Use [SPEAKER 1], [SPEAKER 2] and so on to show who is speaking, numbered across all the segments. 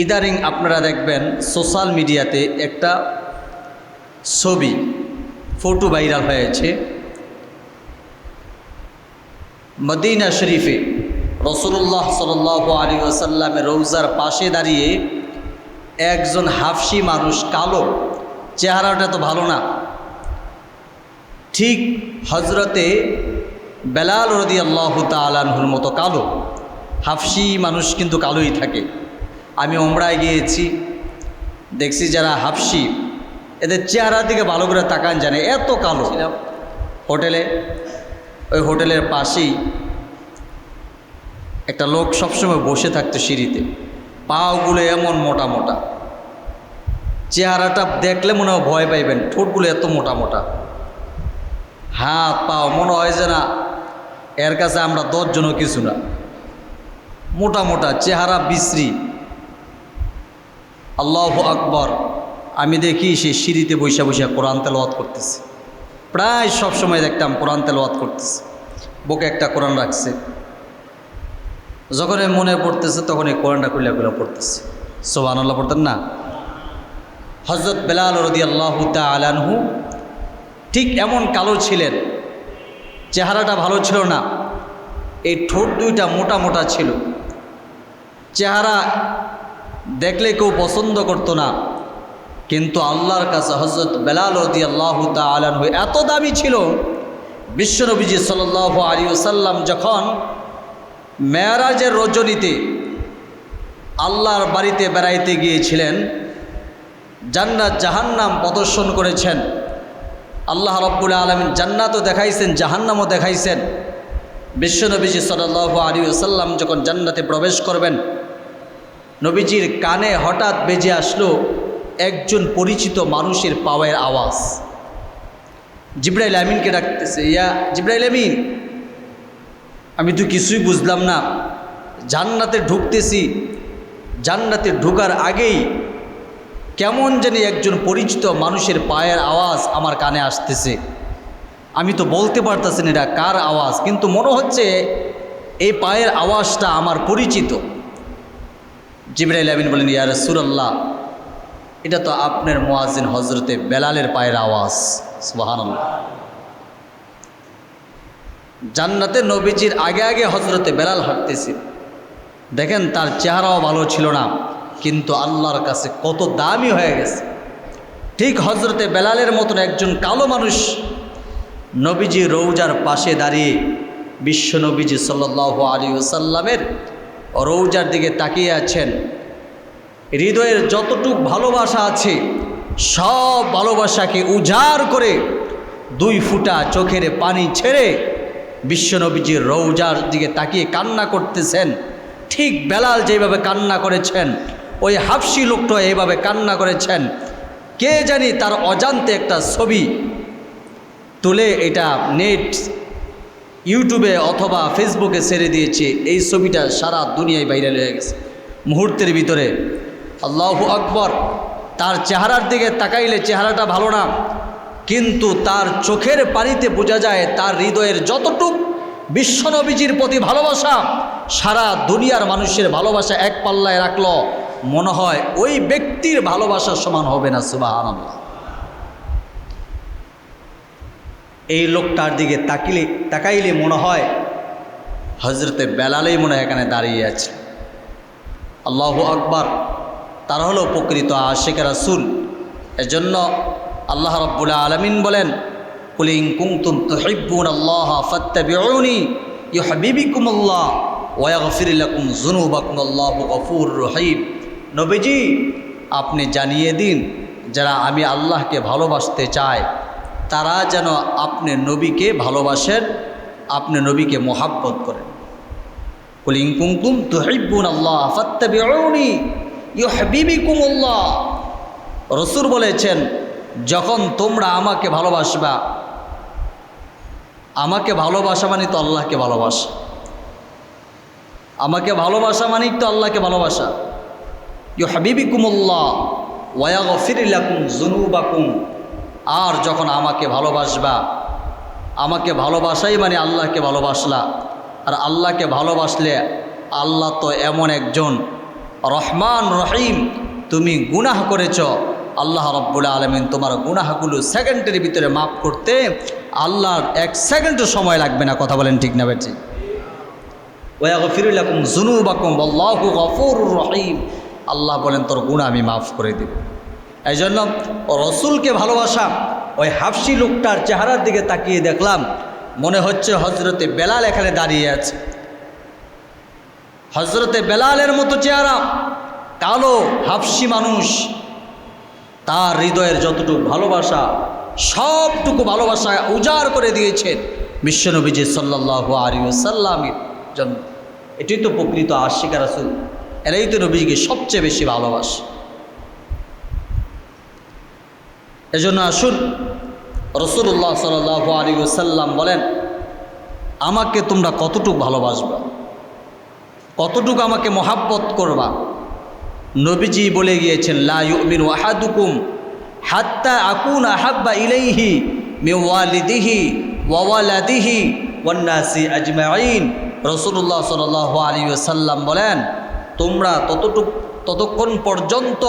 [SPEAKER 1] ইদারিং আপনারা দেখবেন সোশ্যাল মিডিয়াতে একটা ছবি ফটো ভাইরাল হয়েছে। মদিনা শরীফে রাসূলুল্লাহ সাল্লাল্লাহু আলাইহি ওয়াসাল্লামের রওজার পাশে দাঁড়িয়ে একজন হাফসি মানুষ, কালো, চেহারাটা তো ভালো না, ঠিক হজরতে বেলাল রাদিয়াল্লাহু তাআলা আনহুর মতো কালো। হাফসি মানুষ কিন্তু কালোই থাকে। আমি ওমরায় গিয়েছি, দেখছি যারা হাফসি এদের চেহারার দিকে ভালো করে তাকান জানে, এত কালো। হোটেলে, ওই হোটেলের পাশেই একটা লোক সবসময় বসে থাকতো সিঁড়িতে, পাগুলো এমন মোটা মোটা, চেহারাটা দেখলে মনে হয় ভয় পাইবেন, ঠোঁটগুলো এত মোটা মোটা, হাত পাও মনে হয় যে না এর কাছে আমরা 10 জনও কিছু না, মোটা মোটা চেহারা বিশ্রী। আল্লাহু আকবার। আমি দেখি সে সিঁড়িতে বৈশা বৈশা কোরআন তেলাওয়াত করতেছে, প্রায় সব সময় দেখতাম কোরআন তেলাওয়াত করতেছে, বুকে একটা কোরআন রাখছে। যখন মনে পড়তেছে তখন এই কোরআনটা খুলে খুলে পড়তেছে। সুবহানাল্লাহ পড়তেন না? হযরত বেলাল রাদিয়াল্লাহু তাআলা আনহু ঠিক এমন কালো ছিলেন, চেহারাটা ভালো ছিল না, এই ঠোঁট দুইটা মোটা মোটা ছিল, চেহারা দেখলে কেউ পছন্দ করতো না। কিন্তু আল্লাহর কাছে হযরত বেলাল রাদিয়াল্লাহু তাআলা আনহু এত দামি ছিল, বিশ্বনবীজি সাল্লাল্লাহু আলাইহি ওয়াসাল্লাম যখন মেরাজের রজনীতে আল্লাহর বাড়িতে বেড়াইতে গিয়েছিলেন, জান্নাত জাহান্নাম প্রদর্শন করেছেন। আল্লাহ রাব্বুল আলামিন জান্নাতও দেখাইছেন, জাহান্নামও দেখাইছেন। বিশ্বনবীজি সাল্লাল্লাহু আলাইহি ওয়াসাল্লাম যখন জান্নাতে প্রবেশ করবেন, নবীজির কানে হঠাৎ বেজে আসলো একজন পরিচিত মানুষের পাওয়ার আওয়াজ। জিবরাইল আমিনকে ডাকতেছে, ইয়া জিবরাইল আমিন। আমি তো কিছুই বুঝলাম না, জান্নাতে ঢুকতেছি, জান্নাতে ঢোকার আগেই কেমন জানি একজন পরিচিত মানুষের পায়ের আওয়াজ আমার কানে আসতেছে। আমি তো বলতে পারতেছি না এটা কার আওয়াজ, কিন্তু মনে হচ্ছে এই পায়ের আওয়াজটা আমার পরিচিত। জিবরাইল আমিন বলেন, ইয়া রাসূলুল্লাহ, এটা তো আপনার মুয়াজ্জিন হযরতে বেলালের পায়ের আওয়াজ। সুবহানাল্লাহ। জান্নাতে নবীজির আগে আগে হযরতে বেলাল হাঁটতেছে। দেখেন তার চেহারাও ভালো ছিল না, কিন্তু আল্লাহর কাছে কত দামি হয়ে গেছে। ঠিক হযরতে বেলালের মতন একজন কালো মানুষ নবীজি রওজার পাশে দাঁড়িয়ে বিশ্ব নবীজি সাল্লাল্লাহু আলাইহি ওয়াসাল্লামের রওজার দিকে তাকিয়ে আছেন। হৃদয়ের যতটুক ভালোবাসা আছে সব ভালোবাসাকে উজাড় করে 2 ফোঁটা চোখের পানি ছেড়ে বিশ্বনবীজির রওজার দিকে তাকিয়ে কান্না করতেছেন। ঠিক বেলাল যেভাবে কান্না করেছেন, ওই হাফসি লোকটা এইভাবে কান্না করেছেন। কে জানি তার অজান্তে একটা ছবি তুলে এটা নেট, ইউটিউবে অথবা ফেসবুকে ছেড়ে দিয়েছে। এই ছবিটা সারা দুনিয়ায় ভাইরাল হয়ে গেছে মুহূর্তের ভিতরে। আল্লাহু আকবার। তার চেহারার দিকে তাকাইলে চেহারাটা ভালো না, কিন্তু তার চোখের পানিতে বোঝা যায় তার হৃদয়ের যতটুক বিশ্বনবীজির প্রতি ভালোবাসা, সারা দুনিয়ার মানুষের ভালোবাসা এক পাল্লায় রাখলো, মনে হয় ওই ব্যক্তির ভালোবাসার সমান হবে না। সুবহানাল্লাহ। এই লোকটার দিকে তাকাইলে মনে হয় হযরতে বেলালই মনে হয় এখানে দাঁড়িয়ে আছে। আল্লাহু আকবার। তারা হলো প্রকৃত আশিক রাসূল। এজন্য আল্লাহ রাব্বুল আলামিন বলেন, কুল ইন কুনতুম তুহিব্বুনাল্লাহা ফাত্তাবিউনি ইউহিব্বুকুমুল্লাহ ওয়া ইয়াগফির লাকুম যুনুবাকুম আল্লাহু গফুরুর রহিম। নবীজি আপনি জানিয়ে দিন, যারা আমি আল্লাহকে ভালোবাসতে চায় তারা যেন আপনি নবীকে ভালোবাসেন, আপনি নবীকে মোহাব্বত করেন। কুল ইন কুনতুম তুহিব্বুনাল্লাহা ফাত্তাবিউনি ইউহিব্বুকুমুল্লাহ। রাসূল বলেছেন, যখন তোমরা আমাকে ভালোবাসবা, আমাকে ভালোবাসা মানে তো আল্লাহকে ভালোবাসা, আমাকে ভালোবাসা মানে তো আল্লাহকে ভালোবাসা। ইউহিব্বুকুমুল্লাহ ওয়া ইয়াগফির লাকুম যুনুবাকুম। আর যখন আমাকে ভালোবাসবা, আমাকে ভালোবাসাই মানে আল্লাহকে ভালোবাসলা। আর আল্লাহকে ভালোবাসলে আল্লাহ তো এমন একজন, রহমান রহিম, তুমি গুনাহ করেছ, আল্লাহ রাব্বুল আলামিন তোমার গুনাহগুলো সেকেন্ডের ভিতরে মাফ করতে আল্লাহর 1 সেকেন্ডও সময় লাগবে না। কথা বলেন ঠিক না বেঠি? ওয়া ইয়াগফিরু লাকুম যুনুবাকুম আল্লাহু গফুরুর রহিম, আল্লাহ বলেন তোর গুনাহ আমি মাফ করে দেব। এই জন্য রসুলকে ভালোবাসা। ওই হাফসি লোকটার চেহারার দিকে তাকিয়ে দেখলাম, মনে হচ্ছে হজরতে বেলাল এখানে দাঁড়িয়ে আছে। হজরতে বেলালের মতো চেহারা, কালো হাফসি মানুষ, তার হৃদয়ের যতটুকু ভালোবাসা সবটুকু ভালোবাসা উজাড় করে দিয়েছেন বিশ্বনবীজি সাল্লাল্লাহু আলাইহি ওয়াসাল্লামের জন্য। এটাই তো প্রকৃত আশিকা রাসূল, এরাই তো নবীজিকে সবচেয়ে বেশি ভালোবাসে। এজন্য আসুন, রাসূলুল্লাহ সাল্লাল্লাহু আলাইহি ওয়াসাল্লাম বলেন, আমাকে তোমরা কতটুকু ভালোবাসবা, কতটুকু আমাকে মহাব্বত করবা। নবীজি বলে গিয়েছেন, লা ইউমিনু আহাদুকুম হাত্তা আকুনা আহাব্বা ইলাইহি মিন ওয়ালিদিহি ওয়া ওয়ালাদিহি ওয়ান নাসি আজমাইন। রাসূলুল্লাহ সাল্লাল্লাহু আলাইহি ওয়াসাল্লাম বলেন, তোমরা ততক্ষণ পর্যন্ত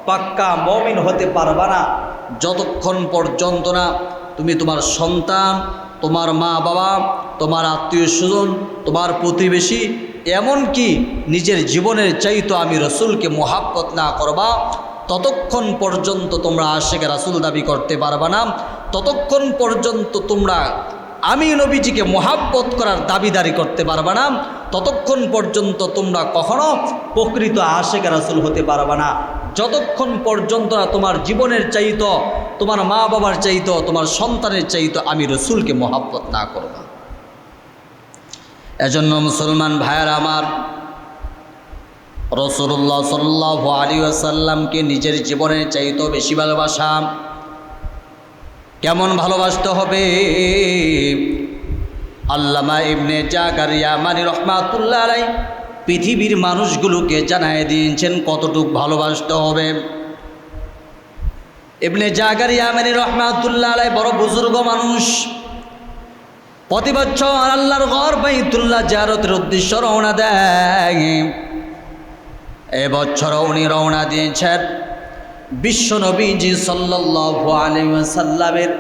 [SPEAKER 1] পাক্কা মুমিন হতে পারবা না যতক্ষণ পর্যন্ত না তুমি তোমার সন্তান, তোমার মা বাবা, তোমার আত্মীয় স্বজন, তোমার প্রতিবেশী, এমনকি নিজের জীবনের চাইতো আমি রসুলকে মোহাব্বত না করবা, ততক্ষণ পর্যন্ত তোমরা আশিকে রাসূল দাবি করতে পারবা না। ততক্ষণ পর্যন্ত তোমরা আমি নবীজিকে মোহাব্বত করার দাবিদারি করতে পারবা না। ততক্ষণ পর্যন্ত তোমরা কখনো প্রকৃত আশিকে রাসূল হতে পারবা না যতক্ষণ পর্যন্ত না তোমার জীবনের চাইতো, তোমার মা বাবার চাইতো, তোমার সন্তানের চাইতো আমি রসুলকে মোহাব্বত না করবা। এজন্য মুসলমান ভাইয়েরা আমার, রাসূলুল্লাহ সাল্লাল্লাহু আলাইহি ওয়াসাল্লামকে নিজের জীবনের চাইতো বেশি ভালোবাসা। কেমন ভালোবাসতে হবে? আল্লামা ইবনে জাকারিয়া মানি রহমাতুল্লাহ আলাইহি পৃথিবীর মানুষগুলোকে জানায় দিয়েছেন কতটুকু ভালোবাসতে হবে। ইবনে জাকারিয়া মানি রহমাতুল্লাহ আলাইহি বড় বুজুর্গ মানুষ, প্রতি বছর আল্লাহর ঘর বাইতুল্লাহ জিয়ারতের উদ্দেশ্যে রওনা দেয়। এবছর উনি রওনা দিয়েছেন বিশ্বনবীজি সাল্লাল্লাহু আলাইহি ওয়াসাল্লামের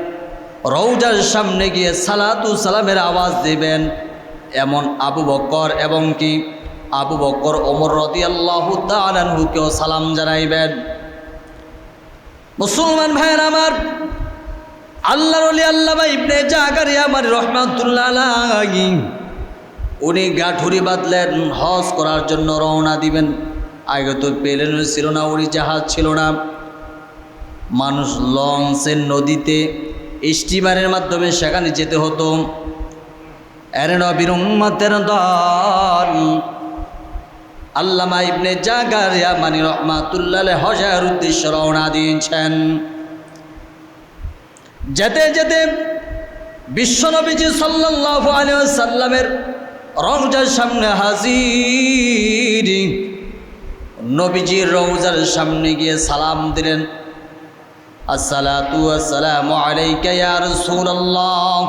[SPEAKER 1] রওজার সামনে গিয়ে সালাতু সালামের আওয়াজ দিবেন। এমন আবু বকর এবং কি আবু বকর ওমর রাদিয়াল্লাহু তাআলা আনহুকেও সালাম জানাইবেন। মুসলমান ভাইয়ের আমার, আল্লাহর ওলি আল্লামা ইবনে জাকারিয়া মানি রহমাতুল্লাহ আলাইহি উনি গাঠুরি বাঁধলেন, হজ করার জন্য রওনা দিবেন। আগে তো প্লেন ছিল না, উড়োজাহাজ ছিল না, মানুষ লঞ্চের নদীতে স্টিমারের মাধ্যমে সেখানে যেতে হতো। এর নবীর উম্মতের দল আল্লামা ইবনে জাকারিয়া মানি রহমাতুল্লাহ আলাইহি হজের উদ্দেশ্যে রওনা দিয়েছেন। যেতে যেতে বিশ্বনবীজি সাল্লাল্লাহু আলাইহি ওয়াসাল্লামের রওজার সামনে হাজির। নবীজির রওজার সামনে গিয়ে সালাম দিলেন, আসসালাতু ওয়াসসালামু আলাইকা ইয়া রাসূলুল্লাহ,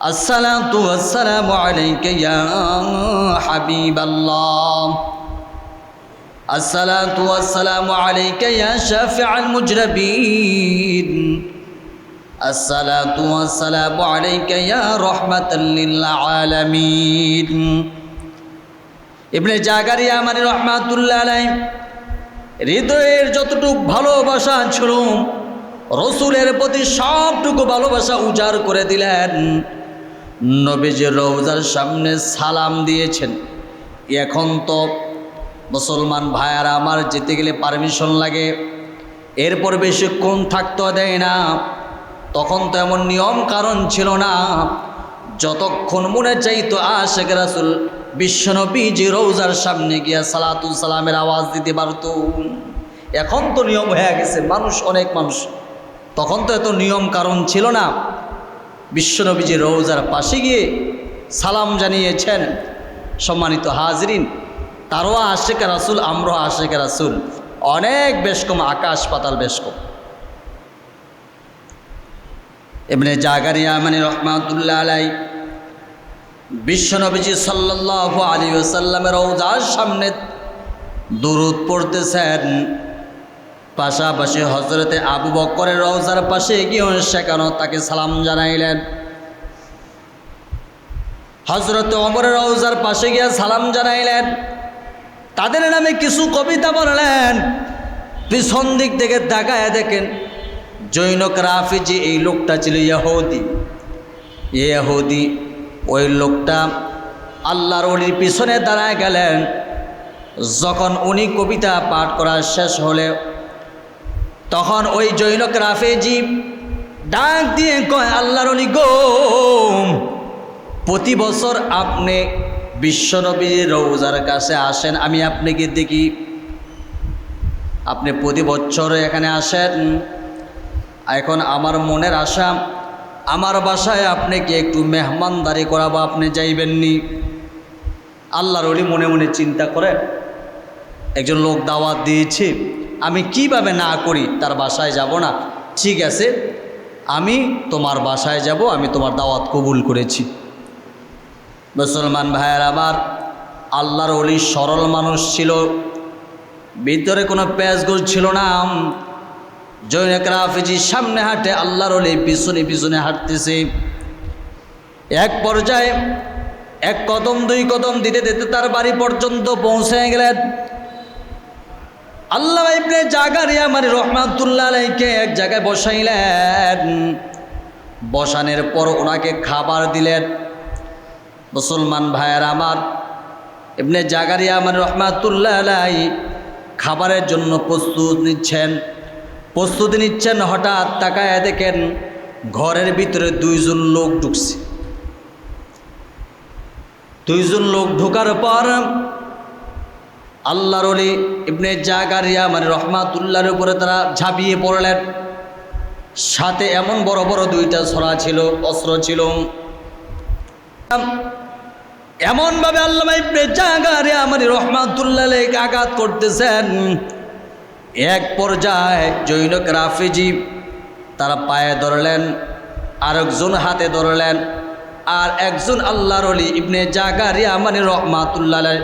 [SPEAKER 1] আসসালাতু ওয়াসসালামু আলাইকা ইয়া হাবিবাল্লাহ, আসসালাতু ওয়াসসালামু আলাইকা ইয়া শাফিআল মুজরাবিন, আসসালাতু ওয়াসসালামু আলাইকা ইয়া রাহমাতাল লিল আলামিন। ইবনে জাকারিয়া মানি রহমাতুল্লাহ আলাইহি হৃদয়ের যতটুকু ভালোবাসা ছিল রসুলের প্রতি সবটুকু ভালোবাসা উজাড় করে দিলেন। নবীজির রওজার সামনে সালাম দিয়েছেন। এখন তো মুসলমান ভাইয়ারা আমার যেতে গেলে পারমিশন লাগে, এরপর বেশিক্ষণ থাকতে দেয় না। তখন তো এমন নিয়ম কারণ ছিল না, যতক্ষণ মনে চাইতো আশিক রাসূল বিশ্বনবীজি রওজার সামনে গিয়া সালাতু সালামের আওয়াজ দিতে পারত। এখন তো নিয়ম হয়ে গেছে, মানুষ অনেক মানুষ, তখন তো এত নিয়ম কারণ ছিল না। বিশ্বনবীজি রওজার পাশে গিয়ে সালাম জানিয়েছেন। সম্মানিত হাজরিন, তারও আশিক রাসূল, আমরাও আশিক রাসূল, অনেক বেশ কম, আকাশ পাতাল বেশ কম। ইবনে জাকারিয়া মানি রহমাতুল্লাহ আলাইহি বিশ্বনবীজি সাল্লাল্লাহু আলাইহি ওয়াসাল্লামের রওজার সামনে দুরূদ পড়তেছেন, পাশাপাশি হযরতে আবু বকরের রওজার পাশে গিয়ে সেখানে তাকে সালাম জানাইলেন। হযরতে ওমরের রওজার পাশে গিয়ে সালাম জানাইলেন, তাদের নামে কিছু কবিতা বললেন। পিছন দিক থেকে তাকায় দেখেন জৈনক রাফিজি, এই লোকটা ছিল ইহুদি। ওই লোকটা আল্লাহর ওলির পিছনে দাঁড়ায় গেলেন। যখন উনি কবিতা পাঠ করা শেষ হলে তখন ওই জৈনক রাফিজি ডাক দিয়ে কয়, আল্লাহর ওলি গো, প্রতি বছর আপনি বিশ্বনবীর রওজার কাছে আসেন, আমি আপনাকে দেখি, আপনি প্রতি বছর এখানে আসেন। এখন আমার মনের আশা, আমার বাসায় আপনাকে একটু মেহমানদারি করাবো, আপনি যাইবেননি? আল্লাহর ওলি মনে মনে চিন্তা করে, একজন লোক দাওয়াত দিয়েছে, আমি কিভাবে না করি, তার বাসায় যাব না? ঠিক আছে, আমি তোমার বাসায় যাব, আমি তোমার দাওয়াত কবুল করেছি। মুসলমান ভাইয়ের আমার, আল্লাহর ওলি সরল মানুষ ছিল, ভিতরে কোনো পেঁচগোছ ছিল না। জৈনক রাফিজির সামনে হাঁটে, আল্লাহর ওলি পিছনে পিছনে হাঁটতেছে। এক পর্যায়ে এক কদম দুই কদম দিতে দিতে তার বাড়ি পর্যন্ত পৌঁছে গেলেন। আল্লামা ইবনে জাকারিয়া রাহমাতুল্লাহ আলাইহি এক জায়গায় বসাইলেন। বসানোর পর ওনাকে খাবার দিলেন। মুসলমান ভাইয়ের আমার, ইবনে জাকারিয়া রাহমাতুল্লাহ আলাইহি খাবারের জন্য প্রস্তুতি নিচ্ছেন। হঠাৎ তাকায় দেখেন ঘরের ভিতরে দুইজন লোক ঢুকছে। দুইজন লোক ঢোকার পর আল্লাহর ওলি ইবনে জাকারিয়া রাহমাতুল্লাহর উপরে তারা ঝাঁপিয়ে পড়লেন। সাথে এমন বড় বড় দুইটা ছড়া ছিল, অস্ত্র ছিল। এমনভাবে আল্লামা ইবনে জাকারিয়া রাহমাতুল্লাহ আলাইহি আঘাত করতেছেন। এক পর্যায়ে জৈনক রাফিজি তারা পায়ে ধরলেন, আরেকজন হাতে ধরলেন, আর একজন আল্লাহর ওলি ইবনে জাকারিয়া রাহমাতুল্লাহ আলাইহি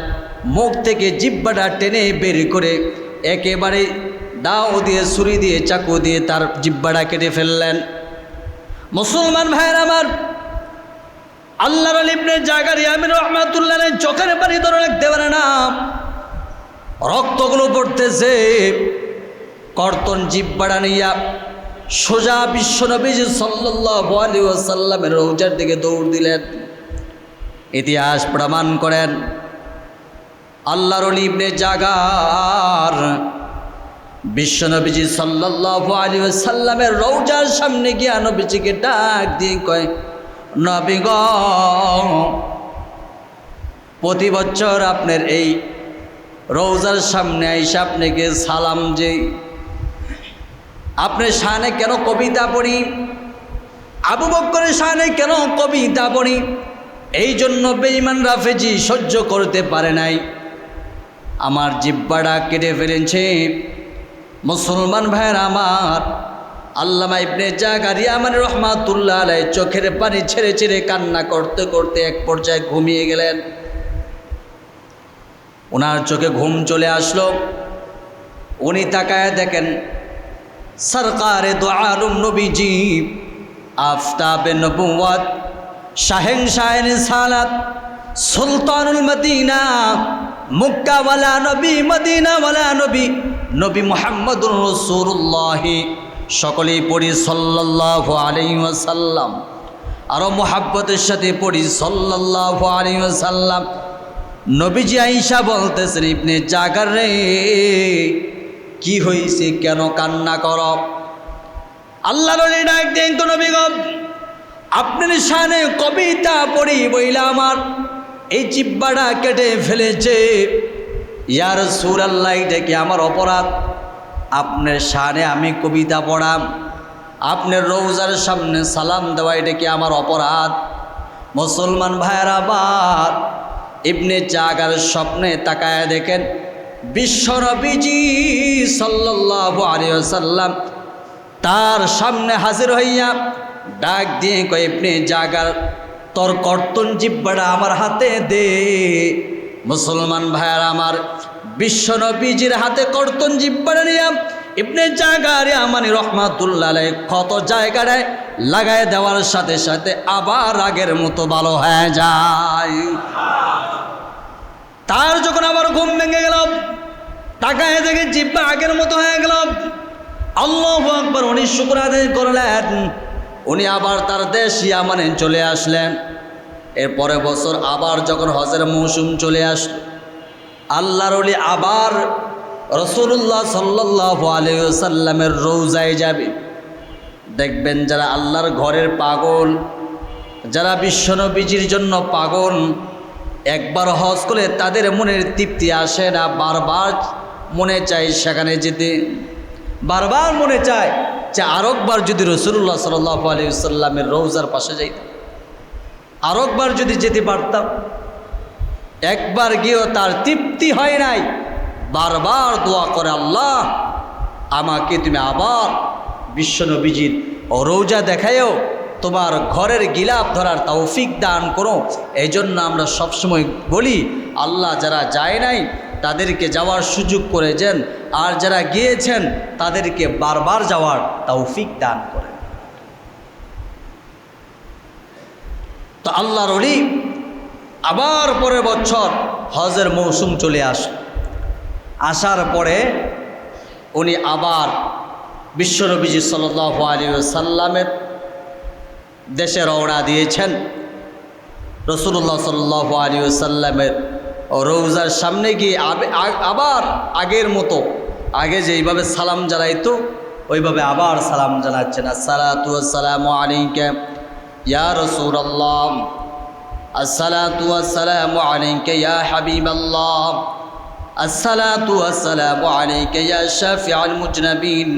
[SPEAKER 1] মুখ থেকে জিহ্বাটা টেনে বের করে একেবারে দাও দিয়ে, ছুরি দিয়ে, চাকু দিয়ে তার জিহ্বাটা কেটে ফেললেন। মুসলমান ভাইয়ের আমার, আল্লাহর ওলি ইবনে জাকারিয়া রাহমাতুল্লাহ আলাইহি চোখের পানি ধরে রাখতে পারে না, রক্তগুলো পড়তেছে। কর্তন জিহ্বাটা নিয়া সোজা বিশ্বনবীজি সাল্লাল্লাহু আলাইহি ওয়াসাল্লামের রওজার দিকে দৌড় দিলেন। ইতিহাস প্রমাণ করেন আল্লাহর ওলি ইবনে জাকার বিশ্বনবীজি সাল্লাল্লাহু আলাইহি ওয়াসাল্লামের রওজার সামনে গিয়া নবীজিকে ডাক দিয়ে কয়, নবী গো, প্রতি বছর আপনার এই রওজার সামনে আইসা আপনাকে সালাম যে, আপনার শানে কেন কবিতা পড়ি, আবু বকরের শানে কেন কবিতা পড়ি, এই জন্য বেঈমান রাফিজি সহ্য করতে পারে নাই, আমার জিহ্বাটা কেটে ফেলেছে। মুসলমান ভাইয়ের আমার, আল্লামা ইবনে জাকারিয়া রাহমাতুল্লাহ আলাইহি চোখের পানি ছেড়ে ছেড়ে কান্না করতে করতে এক পর্যায়ে ঘুমিয়ে গেলেন। ওনার চোখে ঘুম চলে আসলো। উনি তাকায় দেখেন সরকারে দো আলম নবীজি, আফতাবে নবুওয়াত, শাহেনশাহে রিসালাত, সুলতানুল মদিনা, মক্কাওয়ালা নবী, মদিনাওয়ালা নবী, নবী মুহাম্মদুর রাসূলুল্লাহ, সকলেই পড়ি সাল্লাল্লাহু আলাইহি ওয়াসাল্লাম, আরো মুহাব্বতের সাথে পড়ি সাল্লাল্লাহু আলাইহি ওয়াসাল্লাম। নবীজি আয়েশা বলতেছেন, ইবনে জাকার রে, কি হয়েছে, কেন কান্না কর? আল্লাহর ওলি ডাক দেন, তো নবী গো, আপনার শানে কবিতা পড়ি বইলা আমার এই জিহ্বাটা কেটে ফেলেছে। ইয়া রাসূলুল্লাহ, এটা কি আমার অপরাধ? আপনার শানে আমি কবিতা পড়াম, আপনার রওজার সামনে সালাম দেওয়া, এটা কি আমার অপরাধ? মুসলমান ভাইয়েরা আবার ইবনে জাকার স্বপ্নে তাকায় দেখেন বিশ্বনবীজি সাল্লাল্লাহু আলাইহি ওয়াসাল্লাম তার সামনে হাজির হইয়া ডাক দিয়ে কয়, ইবনে জাকার, তোর কর্তন জিহ্বাটা আমার হাতে দে। মুসলমান ভাইয়ার আমার, বিশ্বনবীজির হাতে কর্তন জিব্বাটা নিয়ে ইবনে জাকারিয়া মানি রহমাতুল্লাহ আলাইহি ক্ষত জায়গায় লাগায় দেওয়ার সাথে সাথে আবার আগের মতো ভালো হয়ে যায়। তার যখন আবার ঘুম ভেঙে গেল, তাকায় দেখে জিব্বা আগের মতো হয়ে গেল। আল্লাহু আকবার, উনি শুকর আদায় করলেন। উনি আবার তার দেশ ইয়ামানে চলে আসলেন। এরপরে বছর আবার যখন হজের মৌসুম চলে আসলো, আল্লাহর ওলি আবার রাসূলুল্লাহ সাল্লাল্লাহু আলাইহি ওয়াসাল্লামের রওজায় যাবে। দেখবেন যারা আল্লাহর ঘরের পাগল, যারা বিশ্বনবীজির জন্য পাগল, একবার হজ করলে তাদের মনের তৃপ্তি আসে না, বারবার মনে চায় সেখানে যেতে, বারবার মনে চায় যে আরেকবার যদি রাসূলুল্লাহ সাল্লাল্লাহু আলাইহি ওয়াসাল্লামের রওজার পাশে যাইতাম, আরেকবার যদি যেতে পারতাম। একবার গিয়েও তার তৃপ্তি হয় নাই, বারবার দোয়া করে, আল্লাহ আমাকে তুমি আবার বিশ্বনবীজির রওজা দেখায়ও তোমার ঘরের গিলাফ ধরার তৌফিক দান করো। এই জন্য আমরা সবসময় বলি, আল্লাহ যারা যায় নাই তাদেরকে যাওয়ার সুযোগ করে দেন, আর যারা গিয়েছেন তাদেরকে বারবার যাওয়ার তৌফিক দান করেন। তো আল্লাহর ওলি আবার পরের বছর হজের মৌসুম চলে আসার পরে উনি আবার বিশ্বনবীজি সাল্লাল্লাহু আলাইহি ওয়াসাল্লামের দেশে রওনা দিয়েছেন। রাসূলুল্লাহ সাল্লাল্লাহু আলাইহি ওয়াসাল্লামের রওজার সামনে গিয়ে আবার আগের মতো, আগে যেইভাবে সালাম জানাইতো ওইভাবে আবার সালাম জানাচ্ছেন। আসসালাতু ওয়াসসালামু আলাইকা ইয়া রাসূলুল্লাহ, আসসালাতু ওয়াসসালামু আলাইকা ইয়া হাবিবাল্লাহ, আসসালাতু ওয়াসসালামু আলাইকা ইয়া শাফিউল মুজনাবিন,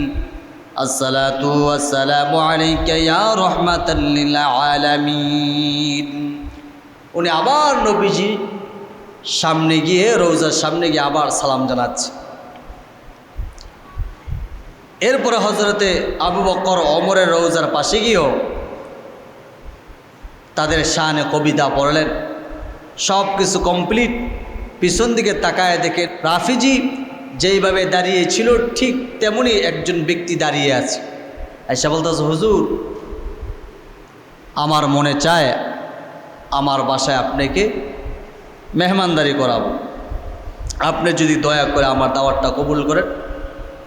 [SPEAKER 1] আসসালাতু ওয়াসসালামু আলাইকা ইয়া রাহমাতাল লিল আলামিন। উনি আবার নবীজি সামনে গিয়ে, রওজার সামনে গিয়ে আবার সালাম জানাচ্ছে। এরপরে হযরতে আবু বকর ওমরের রওজার পাশে গিয়েও তাদের শানে কবিতা পড়লেন। সব কিছু কমপ্লিট। পিছন দিকে তাকায় দেখে রাফিজি যেইভাবে দাঁড়িয়ে ছিল ঠিক তেমনি একজন ব্যক্তি দাঁড়িয়ে আছে। আয়েশা বলতেছে, হুজুর আমার মনে চায় আমার বাসায় আপনাকে মেহমানদারি করাবো, আপনি যদি দয়া করে আমার দাওয়াতটা কবুল করেন।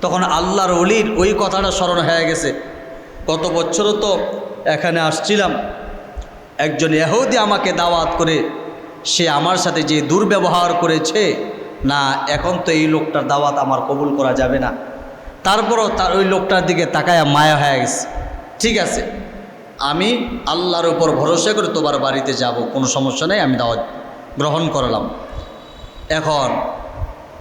[SPEAKER 1] তখন আল্লাহর ওলির ওই কথাটা স্মরণ হয়ে গেছে, গত বছরও তো এখানে আসছিলাম, একজন ইহুদি আমাকে দাওয়াত করে সে আমার সাথে যে দুর্ব্যবহার করেছে, না এখন তো এই লোকটার দাওয়াত আমার কবুল করা যাবে না। তারপরও তার ওই লোকটার দিকে তাকায় মায়া হয়ে গেছে। ঠিক আছে, আমি আল্লাহর উপর ভরসা করে তোমার বাড়িতে যাব, কোনো সমস্যা নেই, আমি দাওয়াত গ্রহণ করলাম। এখন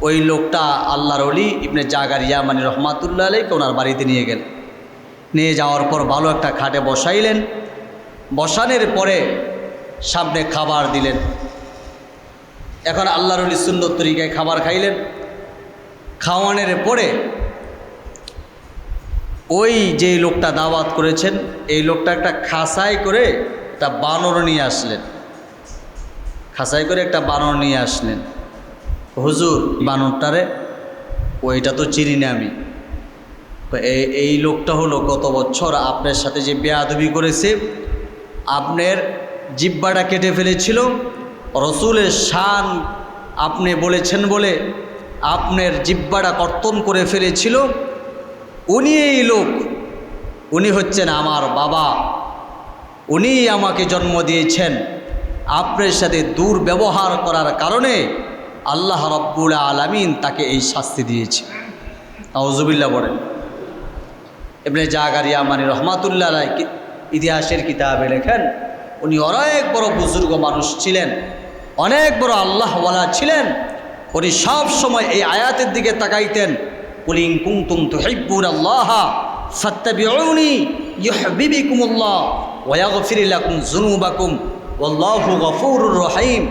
[SPEAKER 1] ওই লোকটা আল্লাহর ওলি ইবনে জাকারিয়া মানি রহমাতুল্লাহ আলাইহি ওনার বাড়িতে নিয়ে গেলেন। নিয়ে যাওয়ার পর ভালো একটা খাটে বসাইলেন। বসানোর পরে সামনে খাবার দিলেন। এখন আল্লাহর ওলি সুন্নত তরিকায় খাবার খাইলেন। খাওয়ানোর পরে ওই যে লোকটা দাওয়াত করেছেন এই লোকটা একটা খাসাই করে একটা বানর নিয়ে আসলেন। খাসাই করে একটা বানর নিয়ে আসলেন। হুজুর বানরটারে, ওইটা তো চিনি না আমি, এই লোকটা হলো গত বছর আপনার সাথে যে বেয়াদবি করেছে, আপনার জিহ্বাটা কেটে ফেলেছিল, রসুলের শান আপনি বলেছেন বলে আপনার জিহ্বাটা কর্তন করে ফেলেছিল, উনি এই লোক, উনি হচ্ছেন আমার বাবা, উনি আমাকে জন্ম দিয়েছেন। আপনার সাথে দুর্ব্যবহার করার কারণে আল্লাহ রাব্বুল আলামিন তাকে এই শাস্তি দিয়েছে। আউযুবিল্লাহ বলেন। ইবনে জাকারিয়া মানি রহমাতুল্লাহ আলাইহি ইতিহাসের কিতাবে লেখেন, উনি অনেক বড় বুজুর্গ মানুষ ছিলেন, অনেক বড় আল্লাহওয়ালা ছিলেন। উনি সব সময় এই আয়াতের দিকে তাকাইতেন, কুল ইন কুনতুম তুহিব্বুনাল্লাহ ফাত্তাবিউনি ইউহিব্বুকুমুল্লাহ ওয়া ইয়াগফির লাকুম যুনুবাকুম ওয়াল্লাহু গফুরুর রহিম।